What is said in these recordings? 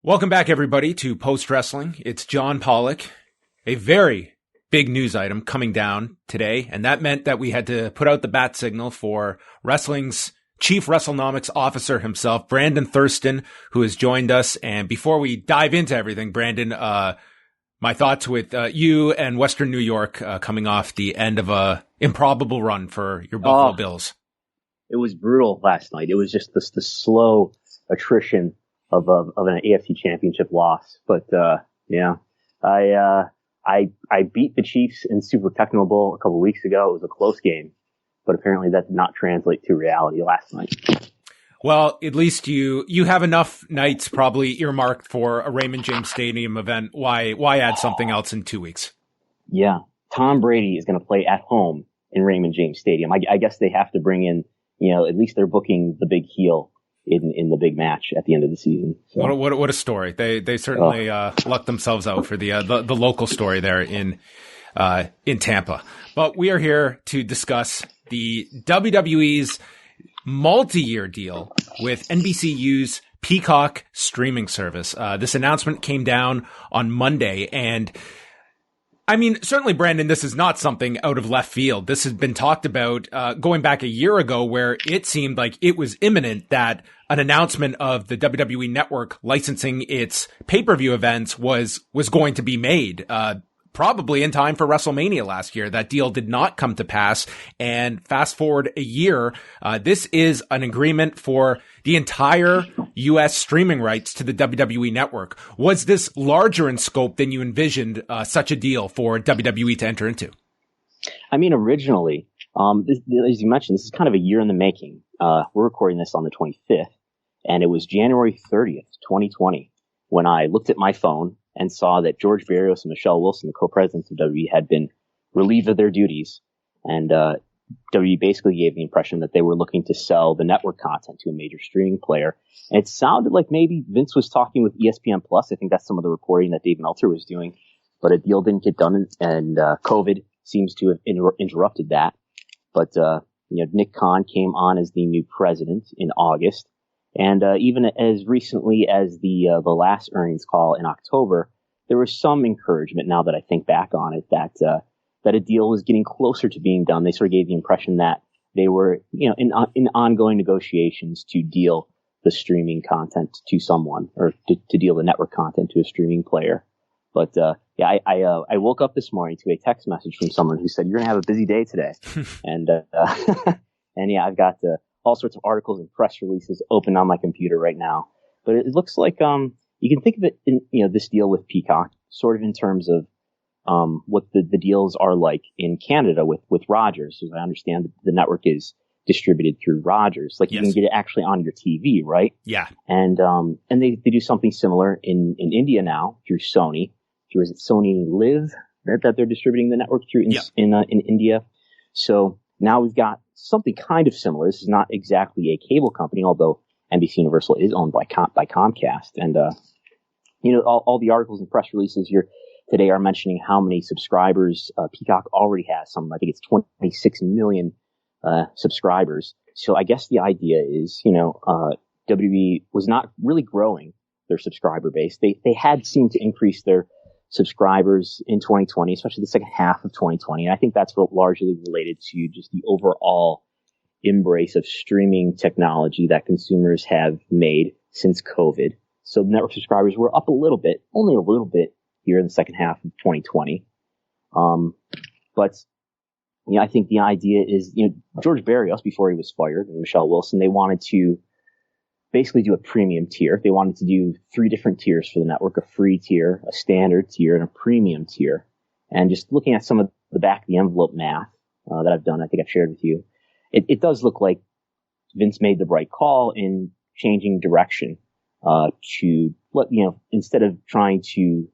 Welcome back, everybody, to Post Wrestling. It's John Pollock. A very big news item coming down today, and that meant that we had to put out the bat signal for wrestling's chief Wrestlenomics officer himself, Brandon Thurston, who has joined us. And before we dive into everything, Brandon, my thoughts with you and Western New York coming off the end of a improbable run for your Buffalo Bills. It was brutal last night. It was just the slow attrition of an AFC Championship loss. But yeah, I beat the Chiefs in Super Techno Bowl a couple of weeks ago. It was a close game, but apparently that did not translate to reality last night. Well, at least you have enough nights probably earmarked for a Raymond James Stadium event. Why add something else in 2 weeks? Yeah, Tom Brady is going to play at home in Raymond James Stadium. I guess they have to bring in, at least they're booking the big heel in the big match at the end of the season. So. What a story. They certainly lucked themselves out for the local story there in Tampa. But we are here to discuss the WWE's multi-year deal with NBCU's Peacock streaming service. This announcement came down on Monday, and I mean, certainly, Brandon, this is not something out of left field. This has been talked about going back a year ago, where it seemed like it was imminent that an announcement of the WWE Network licensing its pay-per-view events was going to be made, probably in time for WrestleMania last year. That deal did not come to pass. And fast forward a year, this is an agreement for the entire U.S. streaming rights to the WWE Network. Was this larger in scope than you envisioned such a deal for WWE to enter into? I mean, originally, as you mentioned, this is kind of a year in the making. We're recording this on the 25th, and it was January 30th, 2020, when I looked at my phone and saw that George Barrios and Michelle Wilson, the co-presidents of WWE, had been relieved of their duties. And WWE basically gave the impression that they were looking to sell the network content to a major streaming player. And it sounded like maybe Vince was talking with ESPN Plus. I think that's some of the reporting that Dave Meltzer was doing. But a deal didn't get done, and COVID seems to have interrupted that. But Nick Khan came on as the new president in August. And even as recently as the last earnings call in October, there was some encouragement, now that I think back on it, that a deal was getting closer to being done. They sort of gave the impression that they were, in ongoing negotiations to deal the streaming content to someone, or to deal the network content to a streaming player. But I woke up this morning to a text message from someone who said, "You're going to have a busy day today," and yeah, I've got all sorts of articles and press releases open on my computer right now. But it looks like you can think of it in this deal with Peacock sort of in terms of what the deals are like in Canada with Rogers. As I understand, the network is distributed through Rogers. Like, yes, you can get it actually on your TV, right? Yeah. And they do something similar in India now through Sony. Is it Sony Live that they're distributing the network through in India? So now we've got something kind of similar. This is not exactly a cable company, although NBC Universal is owned by Comcast. And all the articles and press releases here today are mentioning how many subscribers Peacock already has. I think it's 26 million subscribers. So I guess the idea is, WWE was not really growing their subscriber base. They had seemed to increase their subscribers in 2020, especially the second half of 2020. And I think that's largely related to just the overall embrace of streaming technology that consumers have made since COVID. So network subscribers were up a little bit, only a little bit here in the second half of 2020. But I think the idea is, George Barrios, before he was fired, and Michelle Wilson, they wanted to basically do a premium tier. They wanted to do 3 different tiers for the network: a free tier, a standard tier, and a premium tier. And just looking at some of the back of the envelope math that I've done, I think I've shared with you, it does look like Vince made the right call in changing direction to instead of trying to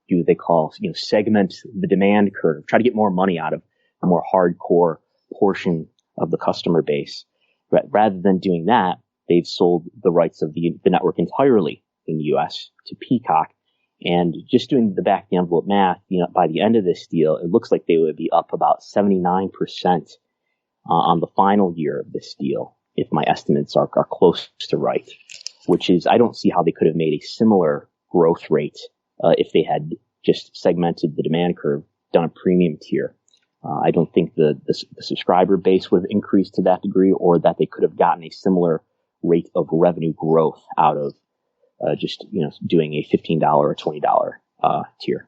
do what they call segment the demand curve, try to get more money out of a more hardcore portion of the customer base. Rather than doing that, they've sold the rights of the network entirely in the U.S. to Peacock. And just doing the back of the envelope math, by the end of this deal, it looks like they would be up about 79% on the final year of this deal, if my estimates are close to right. Which is, I don't see how they could have made a similar growth rate if they had just segmented the demand curve, done a premium tier. I don't think the subscriber base would have increased to that degree, or that they could have gotten a similar rate of revenue growth out of just doing a $15 or $20 tier.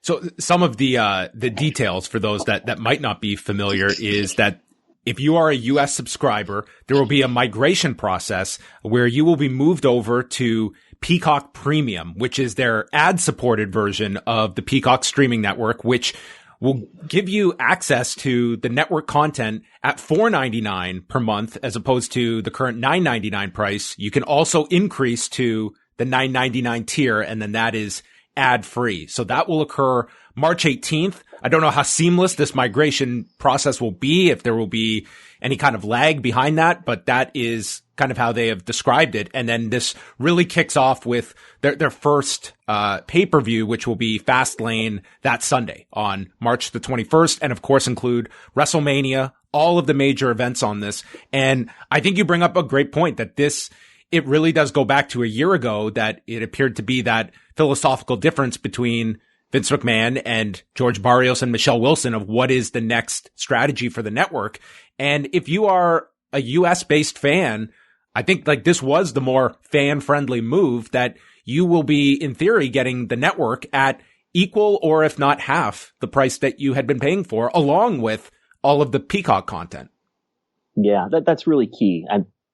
So some of the details for those that might not be familiar is that if you are a U.S. subscriber, there will be a migration process where you will be moved over to Peacock Premium, which is their ad-supported version of the Peacock streaming network, which will give you access to the network content at $4.99 per month as opposed to the current $9.99 price. You can also increase to the $9.99 tier, and then that is ad-free. So that will occur March 18th. I don't know how seamless this migration process will be, if there will be any kind of lag behind that, but that is kind of how they have described it. And then this really kicks off with their first pay-per-view, which will be Fastlane that Sunday on March the 21st, and of course include WrestleMania, all of the major events on this. And I think you bring up a great point that it really does go back to a year ago that it appeared to be that philosophical difference between Vince McMahon and George Barrios and Michelle Wilson of what is the next strategy for the network. And if you are a US based fan, I think like this was the more fan friendly move, that you will be in theory getting the network at equal or if not half the price that you had been paying for, along with all of the Peacock content. Yeah, that's really key.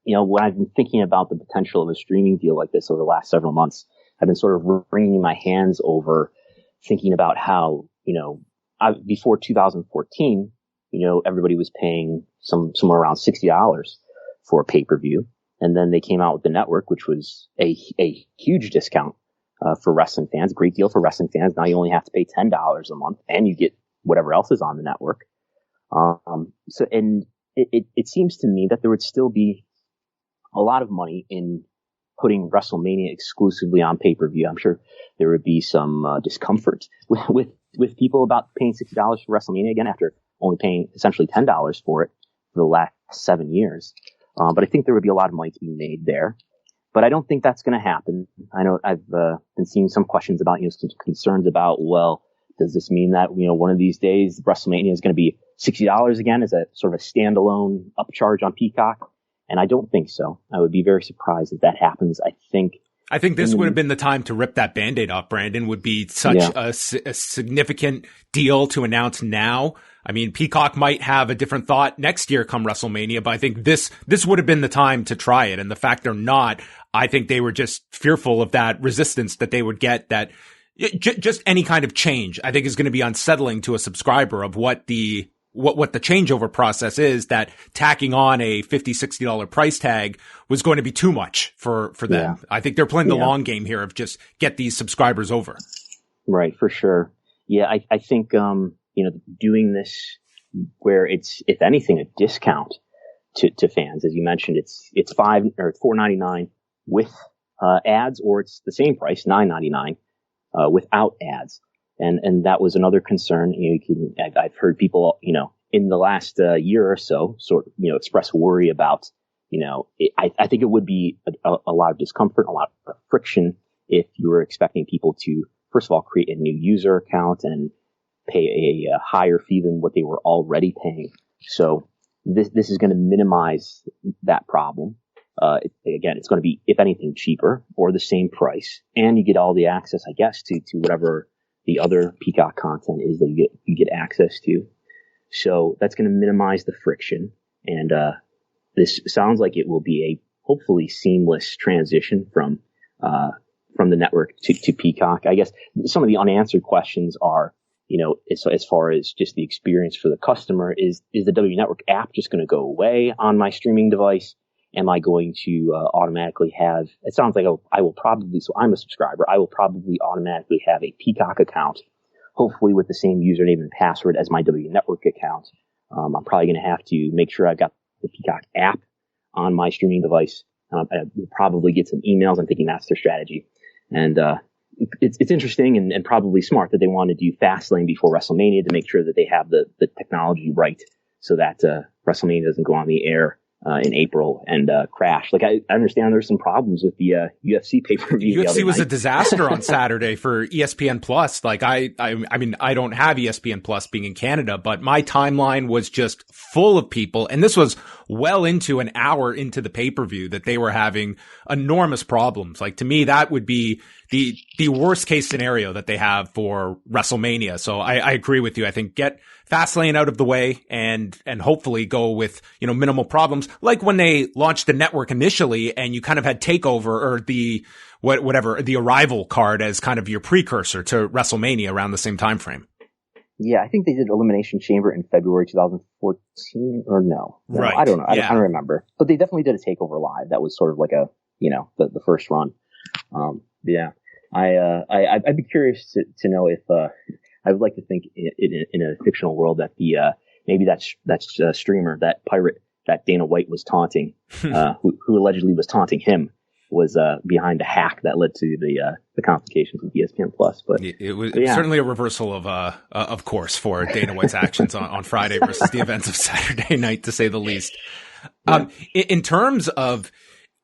When I've been thinking about the potential of a streaming deal like this over the last several months, I've been sort of wringing my hands over thinking about how, before 2014, everybody was paying somewhere around $60 for a pay-per-view. And then they came out with the network, which was a huge discount for wrestling fans, a great deal for wrestling fans. Now you only have to pay $10 a month and you get whatever else is on the network. It seems to me that there would still be a lot of money in putting WrestleMania exclusively on pay-per-view. I'm sure there would be some discomfort with people about paying $60 for WrestleMania again after only paying essentially $10 for it for the last 7 years. But I think there would be a lot of money to be made there. But I don't think that's going to happen. I know I've been seeing some questions about, some concerns about, well, does this mean that, one of these days WrestleMania is going to be $60 again as a sort of a standalone upcharge on Peacock? And I don't think so. I would be very surprised if that happens. I think this would have been the time to rip that Band-Aid off, Brandon. Would be such a significant deal to announce now. I mean, Peacock might have a different thought next year come WrestleMania, but I think this would have been the time to try it. And the fact they're not, I think they were just fearful of that resistance that they would get, that just any kind of change, I think, is going to be unsettling to a subscriber of what the changeover process is, that tacking on a $50, $60 price tag was going to be too much for them. Yeah. I think they're playing the long game here of just get these subscribers over. Right, for sure. Yeah, I think, doing this where it's, if anything, a discount to fans, as you mentioned, it's $4.99 with ads, or it's the same price, $9.99 without ads. And that was another concern. I've heard people, in the last year or so sort of, express worry about, I think it would be a lot of discomfort, a lot of friction if you were expecting people to, first of all, create a new user account and pay a higher fee than what they were already paying. So this is going to minimize that problem. Again, it's going to be, if anything, cheaper or the same price, and you get all the access, I guess, to whatever the other Peacock content is that you get access to. So that's going to minimize the friction. And, this sounds like it will be a hopefully seamless transition from the network to Peacock. I guess some of the unanswered questions are, as far as just the experience for the customer, is the W Network app just going to go away on my streaming device? Am I going to automatically have, it sounds like I will probably, so I'm a subscriber, I will probably automatically have a Peacock account, hopefully with the same username and password as my W Network account. I'm probably going to have to make sure I've got the Peacock app on my streaming device. I will probably get some emails. I'm thinking that's their strategy. And it's interesting and probably smart that they want to do Fastlane before WrestleMania to make sure that they have the technology right so that WrestleMania doesn't go on the air in April and crashed. Like I understand there's some problems with the UFC pay-per-view. UFC was a disaster on Saturday for ESPN Plus. Like I mean, I don't have ESPN Plus being in Canada, but my timeline was just full of people. And this was well into an hour into the pay-per-view that they were having enormous problems. Like to me, that would be the worst case scenario that they have for WrestleMania. So I agree with you. I think get Fastlane out of the way and hopefully go with, minimal problems. Like when they launched the network initially and you kind of had TakeOver or the Arrival card as kind of your precursor to WrestleMania around the same time frame. Yeah, I think they did Elimination Chamber in February 2014 or no. Right. I don't know. Yeah. I don't remember. But they definitely did a TakeOver Live. That was sort of like the first run. Yeah. I'd be curious to know if, I would like to think in a fictional world that maybe that's a streamer, that pirate that Dana White was taunting, who allegedly was taunting him, was behind the hack that led to the complications with ESPN Plus. But it was certainly a reversal of course for Dana White's actions on Friday versus the events of Saturday night, to say the least. Yeah. In terms of,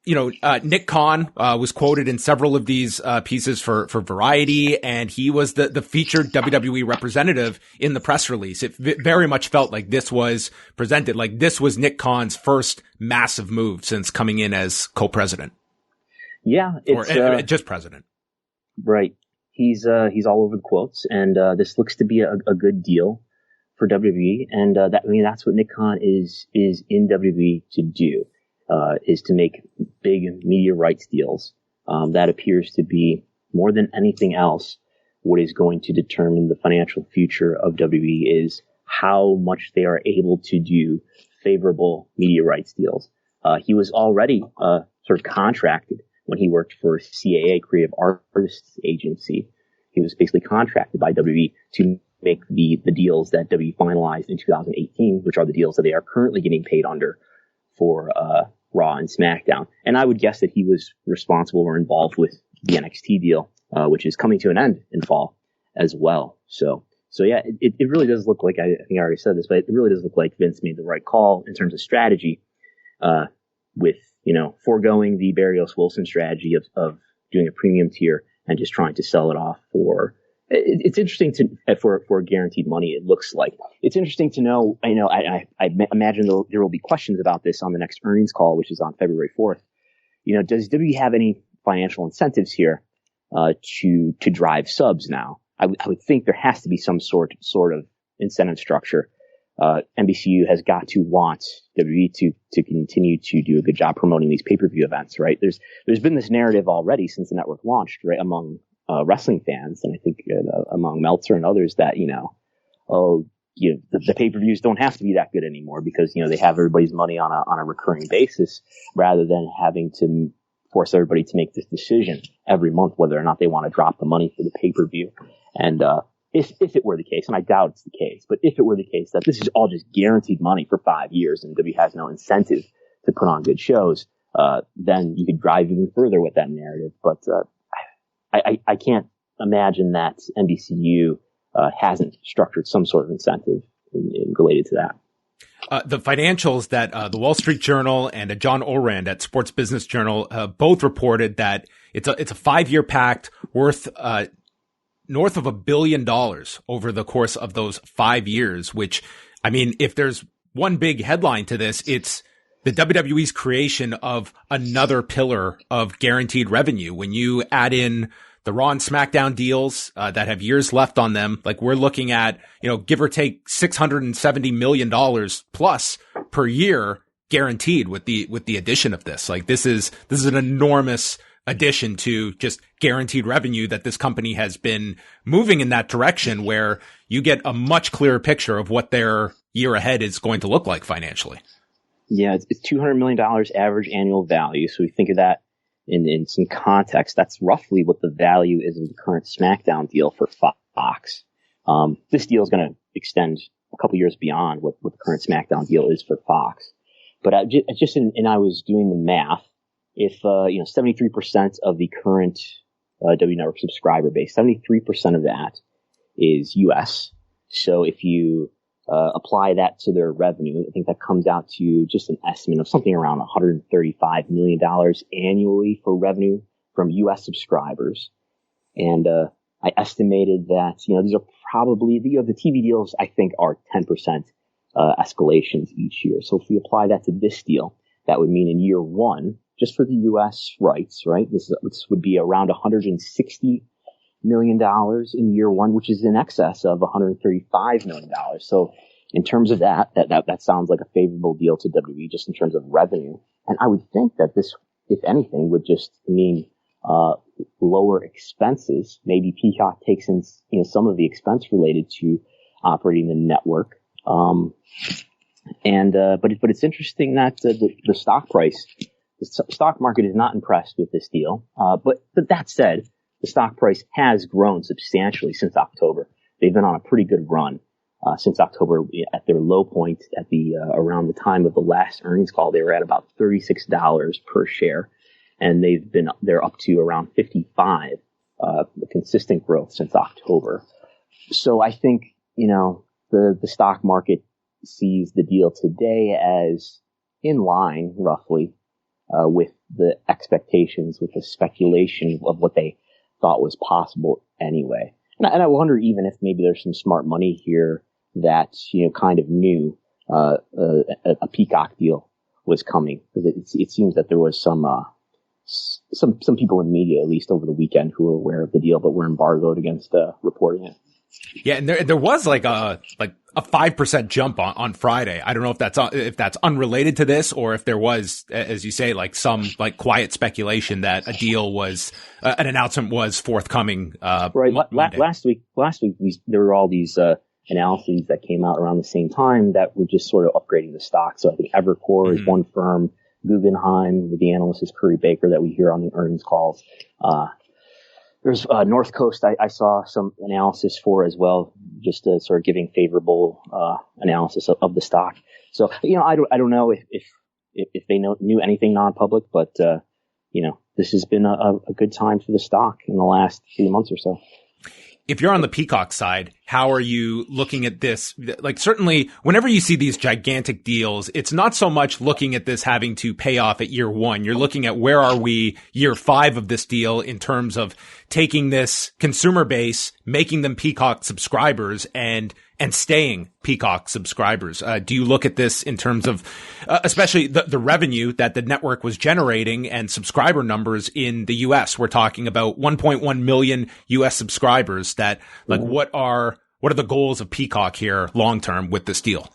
Nick Khan was quoted in several of these pieces for Variety, and he was the featured WWE representative in the press release. It very much felt like this was presented like this was Nick Khan's first massive move since coming in as co-president. Yeah, or just president. Right. He's all over the quotes, and this looks to be a good deal for WWE, and that's what Nick Khan is in WWE to do. Is to make big media rights deals. That appears to be, more than anything else, what is going to determine the financial future of WWE is how much they are able to do favorable media rights deals. He was already sort of contracted when he worked for CAA, Creative Artists Agency. He was basically contracted by WWE to make the deals that WWE finalized in 2018, which are the deals that they are currently getting paid under for Raw and SmackDown. And I would guess that he was responsible or involved with the NXT deal, which is coming to an end in fall as well. So yeah, it really does look like, I think I already said this, but it really does look like Vince made the right call in terms of strategy, with, foregoing the Barrios Wilson strategy of doing a premium tier and just trying to sell it off for, it's interesting for guaranteed money. It looks like it's interesting to know. I imagine there will be questions about this on the next earnings call, which is on February 4th. Does WWE have any financial incentives here to drive subs now? I would think there has to be some sort of incentive structure. NBCU has got to want WWE to continue to do a good job promoting these pay-per-view events, right? There's been this narrative already since the network launched, right, among wrestling fans, and I think among Meltzer and others, that the pay-per-views don't have to be that good anymore because they have everybody's money on a recurring basis, rather than having to force everybody to make this decision every month whether or not they want to drop the money for the pay-per-view. And if it were the case, and I doubt it's the case, but if it were the case that this is all just guaranteed money for 5 years and WWE has no incentive to put on good shows, then you could drive even further with that narrative. But I can't imagine that NBCU hasn't structured some sort of incentive related to that. The financials that the Wall Street Journal and John Orand at Sports Business Journal both reported that it's a 5-year pact worth north of $1 billion over the course of those 5 years, which, I mean, if there's one big headline to this, it's the WWE's creation of another pillar of guaranteed revenue. When you add in the Raw and SmackDown deals that have years left on them, like we're looking at, give or take $670 million plus per year guaranteed with the addition of this. Like this is an enormous addition to just guaranteed revenue that this company has been moving in that direction, where you get a much clearer picture of what their year ahead is going to look like financially. Yeah, it's $200 million average annual value. So we think of that in some context. That's roughly what the value is of the current SmackDown deal for Fox. This deal is going to extend a couple years beyond what the current SmackDown deal is for Fox. But I was doing the math. If 73% of the current W Network subscriber base, 73% of that is U.S. So if you apply that to their revenue, I think that comes out to just an estimate of something around $135 million annually for revenue from U.S. subscribers. And I estimated that, these are probably, the TV deals, I think, are 10% escalations each year. So if we apply that to this deal, that would mean in year one, just for the U.S. rights, right, this would be around $160 million in year one, which is in excess of $135 million. So in terms of that sounds like a favorable deal to WWE just in terms of revenue. And I would think that this, if anything, would just mean lower expenses. Maybe Peacock takes in some of the expense related to operating the network. But it's interesting that the stock price, the stock market is not impressed with this deal. But that said, the stock price has grown substantially since October. They've been on a pretty good run since October. At their low point at the around the time of the last earnings call, they were at about $36 per share, and they're up to around 55, consistent growth since October. So I think the stock market sees the deal today as in line, roughly, with the expectations, with the speculation of what they thought was possible anyway. And I wonder even if maybe there's some smart money here that, kind of knew a Peacock deal was coming. Because it seems that there was some people in media, at least over the weekend, who were aware of the deal, but were embargoed against reporting it. Yeah, and there was like a 5% jump on Friday. I don't know if that's unrelated to this or if there was, as you say, like some like quiet speculation that a deal was an announcement was forthcoming. Right. Last week there were all these analyses that came out around the same time that were just sort of upgrading the stock. So I think Evercore is one firm, Guggenheim, the analyst is Curry Baker that we hear on the earnings calls. There's North Coast I saw some analysis for as well, just sort of giving favorable analysis of the stock. So I don't know if they knew anything non-public, but this has been a good time for the stock in the last few months or so. If you're on the Peacock side, how are you looking at this? Like, certainly whenever you see these gigantic deals, it's not so much looking at this having to pay off at year one. You're looking at where are we year 5 of this deal in terms of taking this consumer base, making them Peacock subscribers and staying Peacock subscribers. Do you look at this in terms of, especially the revenue that the network was generating and subscriber numbers in the U.S.? We're talking about 1.1 million U.S. subscribers that, like, what are the goals of Peacock here long term with this deal?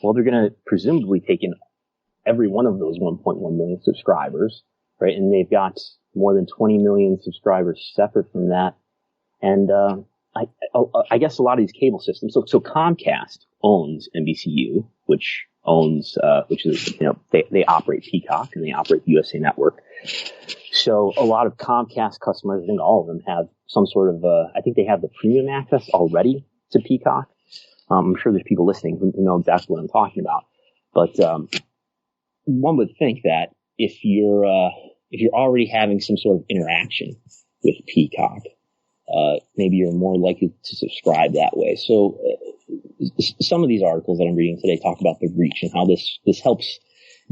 Well, they're going to presumably take in every one of those 1.1 million subscribers, right? And they've got more than 20 million subscribers separate from that. And, I guess a lot of these cable systems. So Comcast owns NBCU, which is, they operate Peacock and they operate the USA Network. So a lot of Comcast customers, I think all of them have some sort of, I think they have the premium access already to Peacock. I'm sure there's people listening who know exactly what I'm talking about. But, one would think that if you're already having some sort of interaction with Peacock, maybe you're more likely to subscribe that way. So some of these articles that I'm reading today talk about the reach and how this helps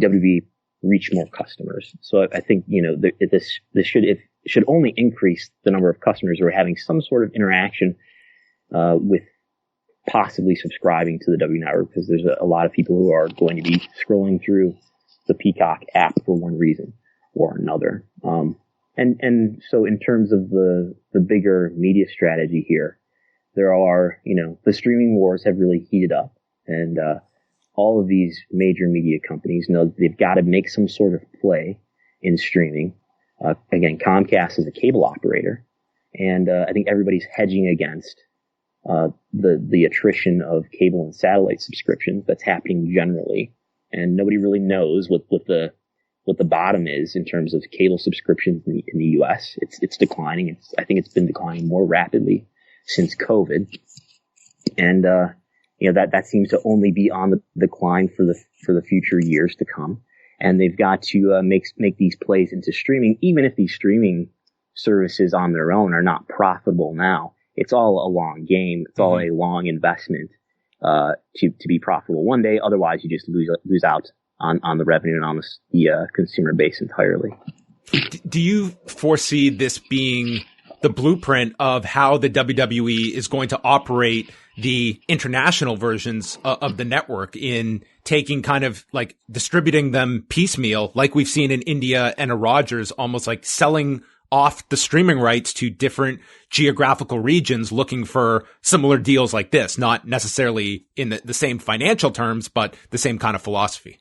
WWE reach more customers. So I think, this should only increase the number of customers who are having some sort of interaction, with possibly subscribing to the W Network, because there's a lot of people who are going to be scrolling through the Peacock app for one reason or another. And so in terms of the bigger media strategy here, there are, the streaming wars have really heated up, and all of these major media companies know that they've got to make some sort of play in streaming. Again, Comcast is a cable operator, and I think everybody's hedging against the attrition of cable and satellite subscriptions that's happening generally, and nobody really knows what the bottom is in terms of cable subscriptions in the U.S. It's declining. I think it's been declining more rapidly since COVID. And, that seems to only be on the decline for the future years to come. And they've got to, make these plays into streaming, even if these streaming services on their own are not profitable now. It's all a long game. It's all a long investment. to be profitable one day. Otherwise, you just lose out on the revenue and on the consumer base entirely. Do you foresee this being the blueprint of how the WWE is going to operate the international versions of the network, in taking kind of like distributing them piecemeal, like we've seen in India and a Rogers, almost like selling off the streaming rights to different geographical regions looking for similar deals like this, not necessarily in the same financial terms, but the same kind of philosophy?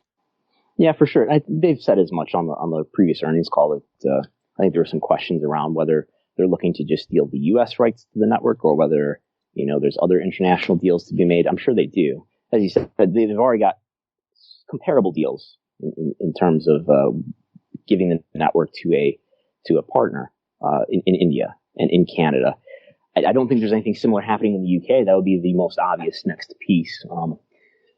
Yeah, for sure. They've said as much on the previous earnings call that I think there were some questions around whether they're looking to just deal the U.S. rights to the network or whether, there's other international deals to be made. I'm sure they do. As you said, they've already got comparable deals in terms of giving the network to a partner in India and in Canada. I don't think there's anything similar happening in the UK. That would be the most obvious next piece.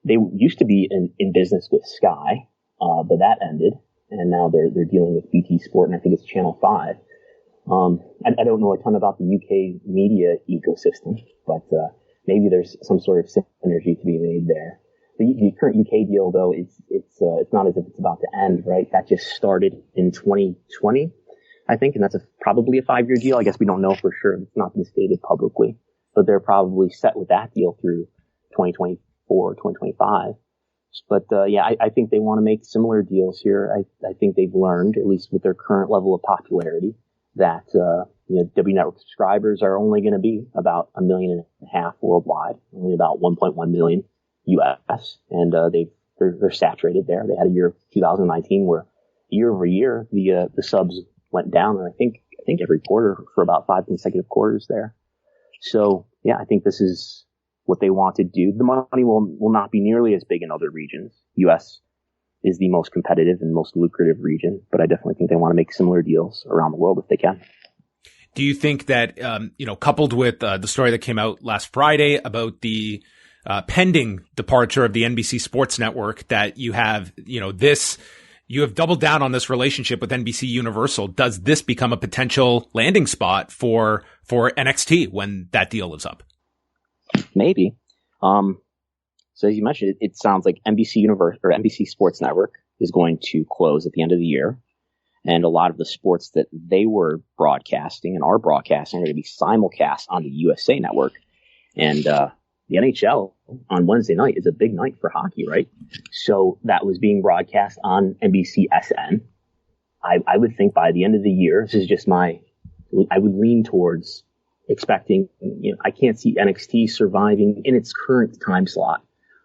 They used to be in business with Sky, but that ended, and now they're dealing with BT Sport, and I think it's Channel 5. I don't know a ton about the UK media ecosystem, but maybe there's some sort of synergy to be made there. The current UK deal, though, it's not as if it's about to end, right? That just started in 2020, I think, and that's probably a 5-year deal. I guess we don't know for sure. It's not been stated publicly, but they're probably set with that deal through 2024, 2025. But I think they want to make similar deals here. I think they've learned, at least with their current level of popularity, that W Network subscribers are only going to be about 1.5 million worldwide, only about 1.1 million US, and they're saturated there. They had a year 2019 where year over year the subs went down, and I think every quarter for about 5 consecutive quarters there. So yeah, I think this is what they want to do. The money will not be nearly as big in other regions. US is the most competitive and most lucrative region, but I definitely think they want to make similar deals around the world if they can. Do you think that, coupled with the story that came out last Friday about the pending departure of the NBC Sports Network, that you have, you have doubled down on this relationship with NBC Universal? Does this become a potential landing spot for NXT when that deal is up? Maybe. So as you mentioned, it sounds like NBC Universal or NBC Sports Network is going to close at the end of the year. And a lot of the sports that they were broadcasting and are broadcasting are going to be simulcast on the USA Network. And the NHL on Wednesday night is a big night for hockey, right? So that was being broadcast on NBCSN. I would think by the end of the year, this is just I would lean towards expecting, I can't see NXT surviving in its current time slot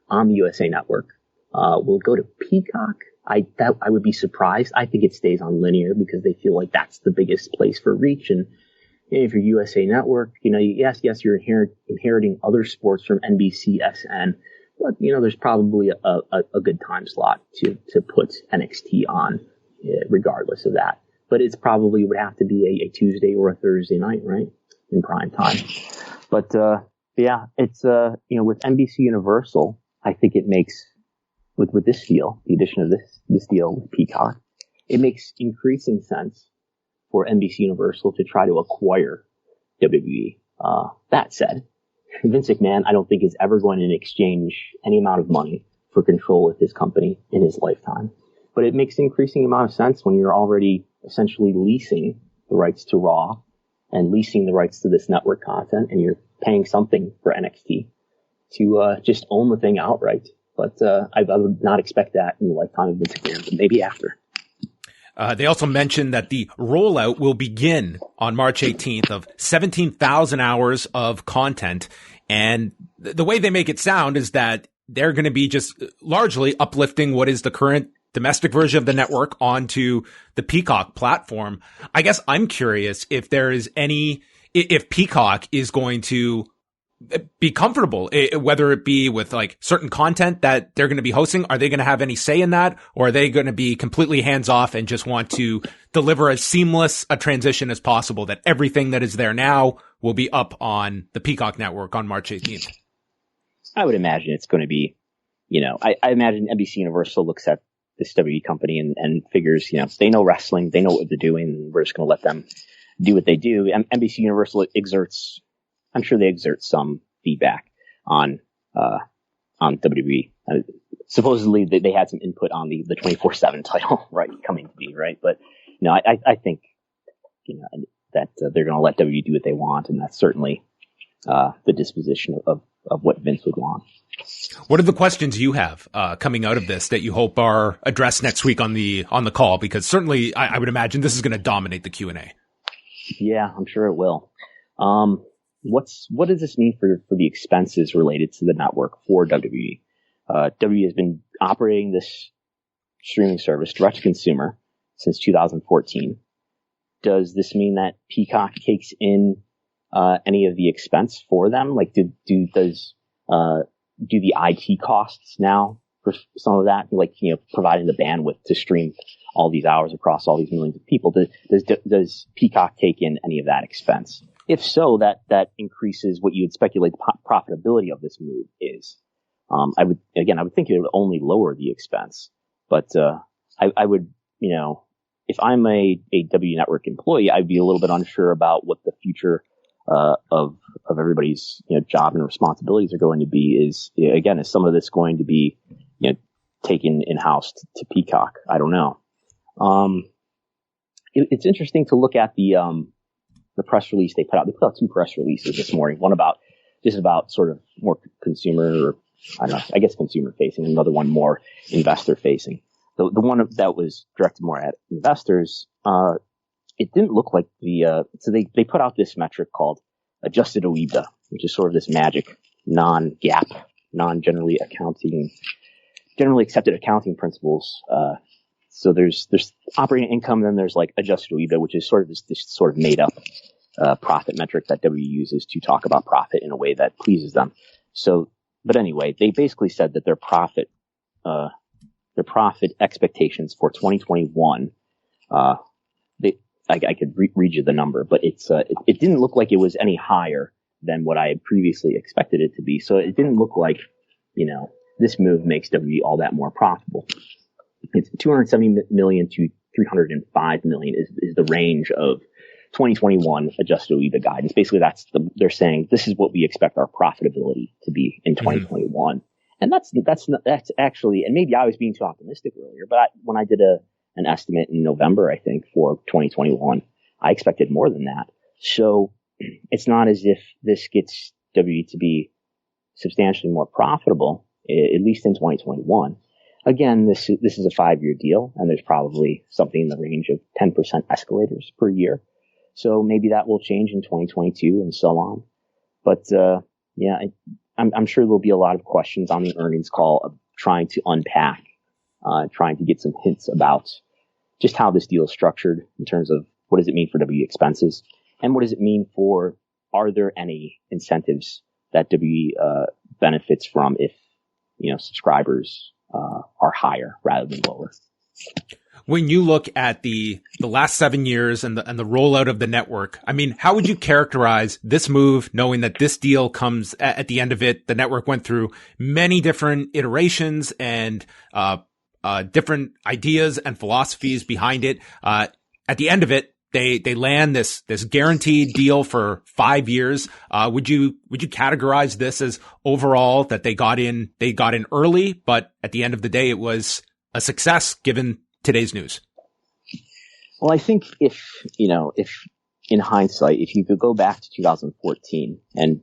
on the USA Network. Will it go to Peacock? I would be surprised. I think it stays on linear because they feel like that's the biggest place for reach. And if you're USA Network, yes, you're inheriting other sports from NBCSN, but there's probably a good time slot to put NXT on, regardless of that. But it's probably would have to be a Tuesday or a Thursday night, right, in prime time. But it's with NBC Universal, I think it makes with this deal, the addition of this deal with Peacock, it makes increasing sense for NBC Universal to try to acquire WWE. That said, Vince McMahon, I don't think is ever going to exchange any amount of money for control of his company in his lifetime. But it makes increasing amount of sense when you're already essentially leasing the rights to Raw and leasing the rights to this network content, and you're paying something for NXT to just own the thing outright. But I would not expect that in the lifetime of Vince McMahon, but maybe after. They also mentioned that the rollout will begin on March 18th of 17,000 hours of content. And the way they make it sound is that they're going to be just largely uplifting what is the current domestic version of the network onto the Peacock platform. I guess I'm curious if if Peacock is going to be comfortable, whether it be with like certain content that they're going to be hosting. Are they going to have any say in that, or are they going to be completely hands off and just want to deliver as seamless a transition as possible, that everything that is there now will be up on the Peacock Network on March 18th? I would imagine it's going to be, I imagine NBC Universal looks at this WWE company and figures, they know wrestling, they know what they're doing, and we're just going to let them do what they do. NBC Universal exerts some feedback on on WWE. Supposedly they had some input on the 24/7 title, right, coming to be, right? But I think that they're going to let WWE do what they want, and that's certainly the disposition of what Vince would want. What are the questions you have coming out of this that you hope are addressed next week on the call? Because certainly I would imagine this is going to dominate the Q&A. Yeah, I'm sure it will. What does this mean for the expenses related to the network for WWE? WWE has been operating this streaming service direct to consumer since 2014. Does this mean that Peacock takes in any of the expense for them? Like, do the IT costs now for some of that, like providing the bandwidth to stream all these hours across all these millions of people? Does Peacock take in any of that expense? If so, that increases what you would speculate the profitability of this move is. I would think it would only lower the expense, but I would, if I'm a W Network employee, I'd be a little bit unsure about what the future of everybody's job and responsibilities are going to be. Is some of this going to be taken in house to Peacock? I don't know. It's interesting to look at the press release they put out. They put out two press releases this morning. One about sort of more consumer, or I don't know, I guess consumer facing, and another one more investor facing. The one that was directed more at investors, it didn't look like so they put out this metric called adjusted OIBDA, which is sort of this magic non-GAAP, non-generally accepted accounting principles. So there's operating income, then there's like adjusted OIBDA, which is sort of this sort of made up profit metric that W uses to talk about profit in a way that pleases them. So, but anyway, they basically said that their profit expectations for 2021, I could read you the number, but it didn't look like it was any higher than what I had previously expected it to be. So it didn't look like, this move makes WWE all that more profitable. It's 270 million to 305 million is the range of 2021 adjusted OIBDA guidance. Basically, they're saying this is what we expect our profitability to be in 2021. And that's actually, and maybe I was being too optimistic earlier, but when I did an estimate in November, I think, for 2021, I expected more than that. So it's not as if this gets WWE to be substantially more profitable, at least in 2021. Again, this is a 5-year deal, and there's probably something in the range of 10% escalators per year. So maybe that will change in 2022 and so on. But I'm sure there'll be a lot of questions on the earnings call of trying to unpack, trying to get some hints about just how this deal is structured in terms of what does it mean for W expenses, and what does it mean for, are there any incentives that W benefits from if subscribers are higher rather than lower. When you look at the last 7 years and the rollout of the network, I mean, how would you characterize this move, knowing that this deal comes at the end of it? The network went through many different iterations and different ideas and philosophies behind it. At the end of it, they land this guaranteed deal for 5 years. Would you categorize this as overall that they got in early, but at the end of the day, it was a success given today's news? Well, I think if in hindsight, if you could go back to 2014 and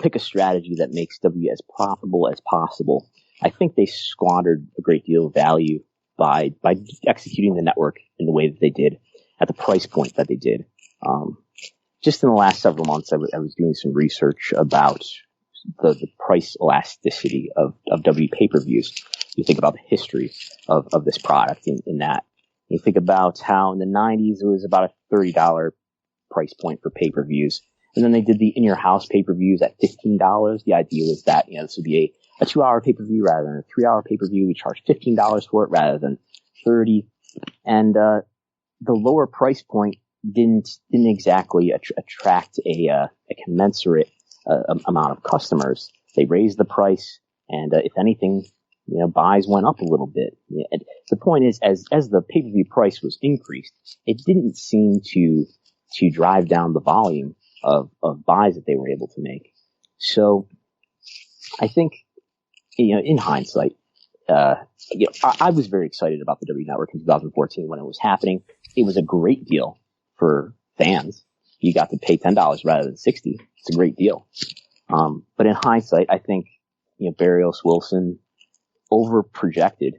pick a strategy that makes W as profitable as possible, I think they squandered a great deal of value by executing the network in the way that they did, at the price point that they did. Just in the last several months, I was doing some research about the price elasticity of W pay-per-views. You think about the history of this product in that. You think about how in the 90s it was about a $30 price point for pay-per-views. And then they did the in-your-house pay-per-views at $15. The idea was that, this would be a 2-hour pay-per-view rather than a 3-hour pay-per-view. We charge $15 for it rather than $30. And the lower price point didn't exactly attract a commensurate amount of customers. They raised the price, and if anything, buys went up a little bit. The point is, as the pay-per-view price was increased, it didn't seem to drive down the volume of buys that they were able to make. So I think in hindsight, I was very excited about the WWE Network in 2014 when it was happening. It was a great deal for fans. You got to pay $10 rather than $60. It's a great deal. But in hindsight, I think, Barrios Wilson over-projected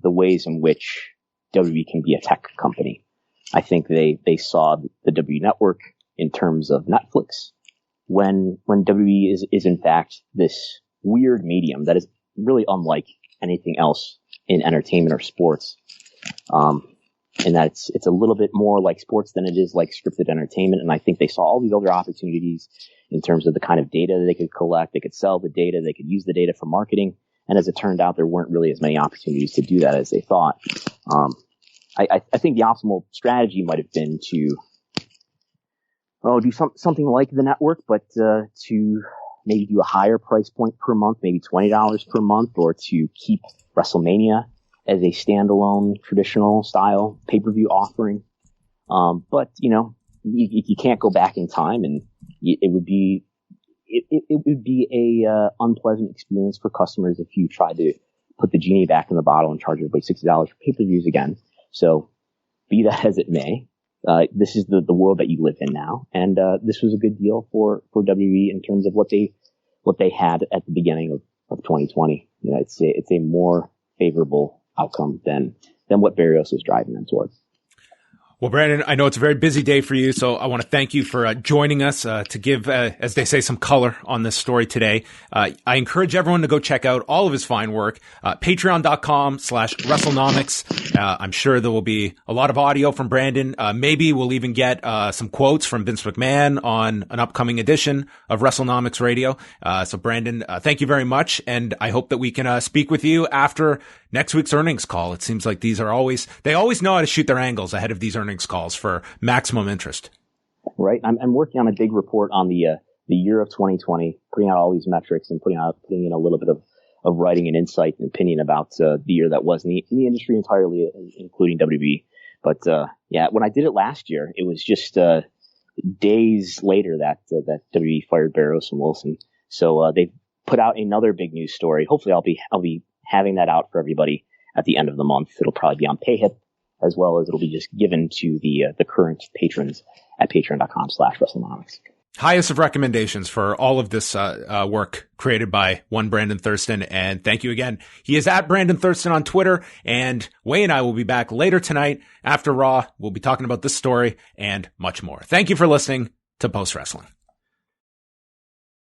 the ways in which WWE can be a tech company. I think they saw the WWE Network in terms of Netflix when WWE is in fact this weird medium that is really unlike anything else in entertainment or sports. And that it's a little bit more like sports than it is like scripted entertainment. And I think they saw all these other opportunities in terms of the kind of data that they could collect. They could sell the data. They could use the data for marketing. And as it turned out, there weren't really as many opportunities to do that as they thought. I think the optimal strategy might have been to, do something like the network, but, to maybe do a higher price point per month, maybe $20 per month, or to keep WrestleMania as a standalone traditional style pay-per-view offering. But you can't go back in time, and it would be a unpleasant experience for customers if you tried to put the genie back in the bottle and charge everybody $60 for pay-per-views again. So be that as it may, this is the world that you live in now. And, this was a good deal for WWE in terms of what they had at the beginning of 2020. It's a more favorable outcome than what Barrios was driving them towards. Well, Brandon, I know it's a very busy day for you, so I want to thank you for joining us to give, as they say, some color on this story today. I encourage everyone to go check out all of his fine work, patreon.com/Wrestlenomics. I'm sure there will be a lot of audio from Brandon. Maybe we'll even get some quotes from Vince McMahon on an upcoming edition of Wrestlenomics Radio. So, Brandon, thank you very much, and I hope that we can speak with you after next week's earnings call. It seems like they always know how to shoot their angles ahead of these earnings calls for maximum interest. Right. I'm working on a big report on the year of 2020, putting out all these metrics and putting in a little bit of writing and insight and opinion about the year that was in the industry entirely, including WWE. But when I did it last year, it was just days later that WWE fired Barrios and Wilson. So they put out another big news story. Hopefully, I'll be having that out for everybody at the end of the month. It'll probably be on PayHip, as well as it'll be just given to the current patrons at patreon.com/Wrestlenomics. Highest of recommendations for all of this work created by one Brandon Thurston. And thank you again. He is at Brandon Thurston on Twitter. And Wayne and I will be back later tonight after Raw. We'll be talking about this story and much more. Thank you for listening to Post Wrestling.